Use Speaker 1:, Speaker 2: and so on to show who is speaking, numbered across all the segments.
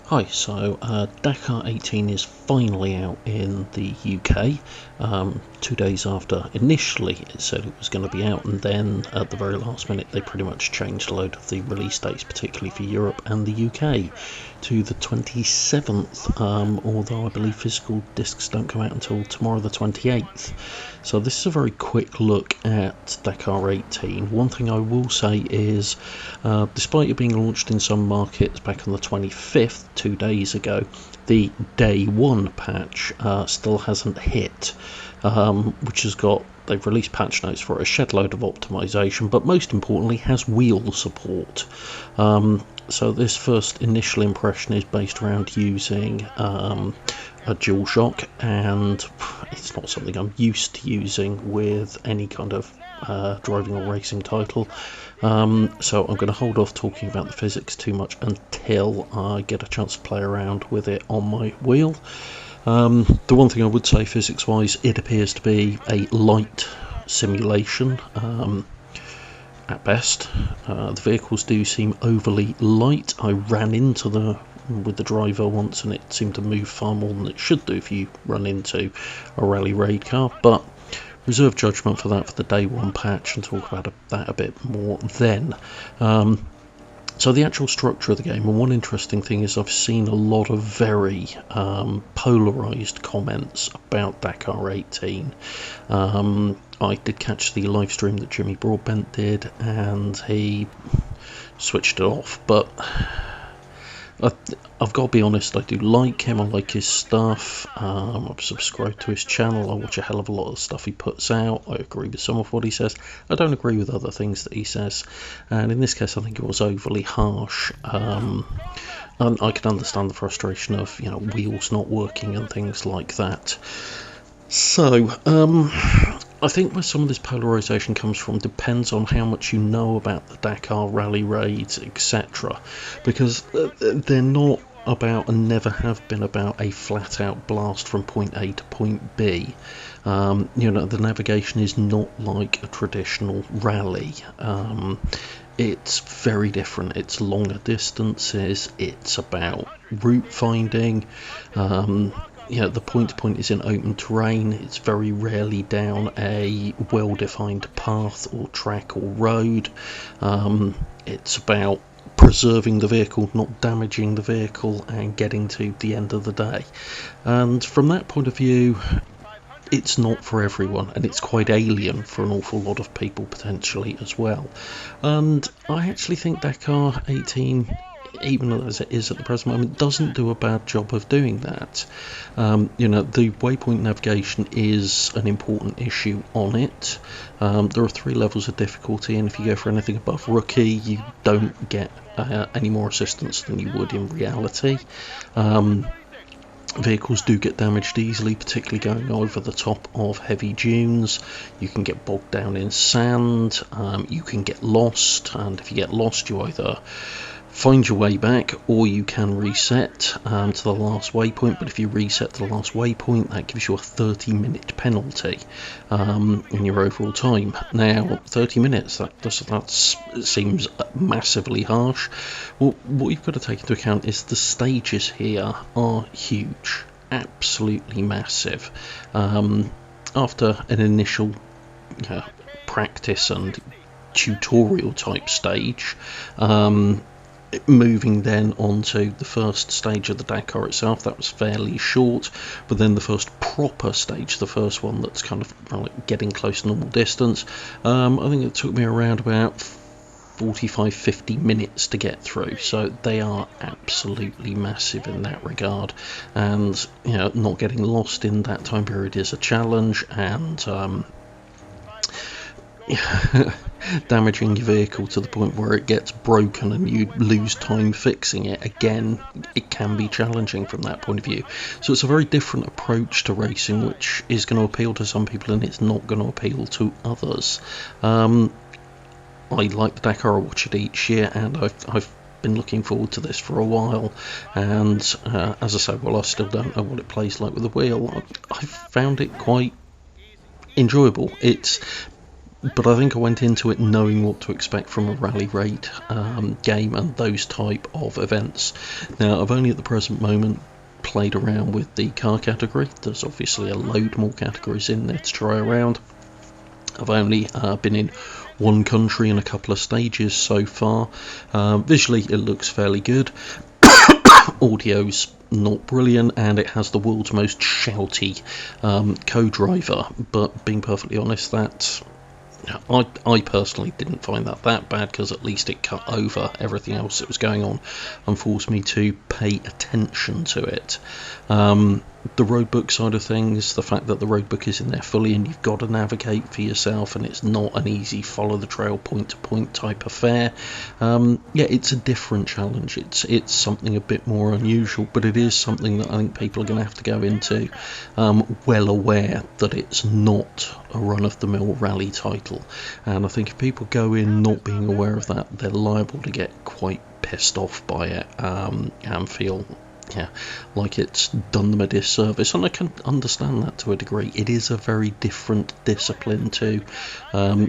Speaker 1: Hi, so Dakar 18 is finally out in the UK, 2 days after initially it said it was going to be out, and then at the very last minute they pretty much changed a load of the release dates, particularly for Europe and the UK, to the 27th, although I believe physical discs don't come out until tomorrow the 28th. So this is a very quick look at Dakar 18. One thing I will say is, despite it being launched in some markets back on the 25th, 2 days ago, the day one patch still hasn't hit, which has got, they've released patch notes for a shed load of optimization, but most importantly has wheel support. So this first initial impression is based around using a DualShock, and it's not something I'm used to using with any kind of driving or racing title. So I'm going to hold off talking about the physics too much until I get a chance to play around with it on my wheel. The one thing I would say physics wise, it appears to be a light simulation at best. The vehicles do seem overly light. I ran into with the driver once and it seemed to move far more than it should do if you run into a rally raid car, but reserve judgment for that for the day one patch and talk about that a bit more then. So the actual structure of the game, and one interesting thing is I've seen a lot of very polarised comments about Dakar 18. I did catch the live stream that Jimmy Broadbent did and he switched it off, but I've got to be honest, I do like him, I like his stuff, I've subscribed to his channel, I watch a hell of a lot of stuff he puts out, I agree with some of what he says, I don't agree with other things that he says, and in this case I think it was overly harsh. And I can understand the frustration of, wheels not working and things like that. So, I think where some of this polarisation comes from depends on how much you know about the Dakar rally raids, etc. Because they're not about, and never have been about, a flat out blast from point A to point B. The navigation is not like a traditional rally. It's very different. It's longer distances, it's about route finding. The point-to-point is in open terrain. It's very rarely down a well-defined path or track or road. It's about preserving the vehicle, not damaging the vehicle, and getting to the end of the day. And from that point of view, it's not for everyone, and it's quite alien for an awful lot of people potentially as well. And I actually think Dakar 18, even as it is at the present moment, doesn't do a bad job of doing that. The waypoint navigation is an important issue on it. There are 3 levels of difficulty, and if you go for anything above rookie, you don't get any more assistance than you would in reality. Vehicles do get damaged easily, particularly going over the top of heavy dunes. You can get bogged down in sand, you can get lost, and if you get lost you either find your way back or you can reset to the last waypoint, but if you reset to the last waypoint that gives you a 30-minute penalty in your overall time. Now 30 minutes, that seems massively harsh. Well, what you've got to take into account is the stages here are huge, absolutely massive. After an initial practice and tutorial type stage, moving then onto the first stage of the Dakar itself, that was fairly short, but then the first proper stage, the first one that's kind of like getting close to normal distance, I think it took me around about 45-50 minutes to get through. So they are absolutely massive in that regard, and not getting lost in that time period is a challenge, and damaging your vehicle to the point where it gets broken and you lose time fixing it, again, it can be challenging from that point of view. So it's a very different approach to racing, which is going to appeal to some people and it's not going to appeal to others. I like the Dakar, I watch it each year, and I've been looking forward to this for a while, and as I say, while I still don't know what it plays like with the wheel, I've found it quite enjoyable. It's but I think I went into it knowing what to expect from a rally raid game and those type of events. Now, I've only at the present moment played around with the car category. There's obviously a load more categories in there to try around. I've only been in one country and a couple of stages so far. Visually it looks fairly good. Audio's not brilliant, and it has the world's most shouty co-driver, but being perfectly honest, that I personally didn't find that bad, because at least it cut over everything else that was going on and forced me to pay attention to it. The roadbook side of things, the fact that the roadbook is in there fully and you've got to navigate for yourself, and it's not an easy follow the trail point to point type affair. Yeah, it's a different challenge. It's something a bit more unusual, but it is something that I think people are going to have to go into well aware that it's not a run-of-the-mill rally title. And I think if people go in not being aware of that, they're liable to get quite pissed off by it and feel like it's done them a disservice, and I can understand that to a degree. It is a very different discipline to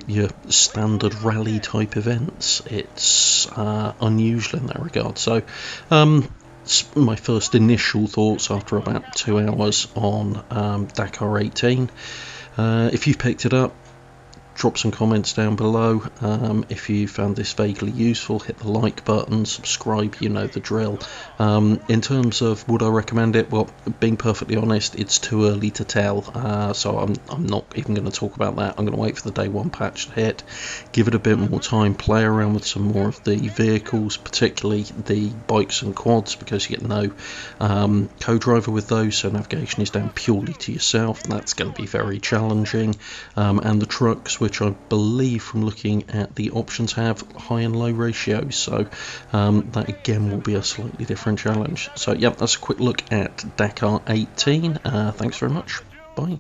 Speaker 1: your standard rally type events. It's unusual in that regard. So my first initial thoughts after about 2 hours on Dakar 18. If you've picked it up, drop some comments down below. If you found this vaguely useful, hit the like button, subscribe, you know the drill. In terms of would I recommend it, well, being perfectly honest, it's too early to tell, so I'm not even going to talk about that. I'm going to wait for the day one patch to hit, give it a bit more time, play around with some more of the vehicles, particularly the bikes and quads, because you get no co-driver with those, so navigation is down purely to yourself, and that's going to be very challenging. And the trucks, which I believe from looking at the options have high and low ratios, so that again will be a slightly different challenge. So yeah, that's a quick look at Dakar 18. Thanks very much. Bye.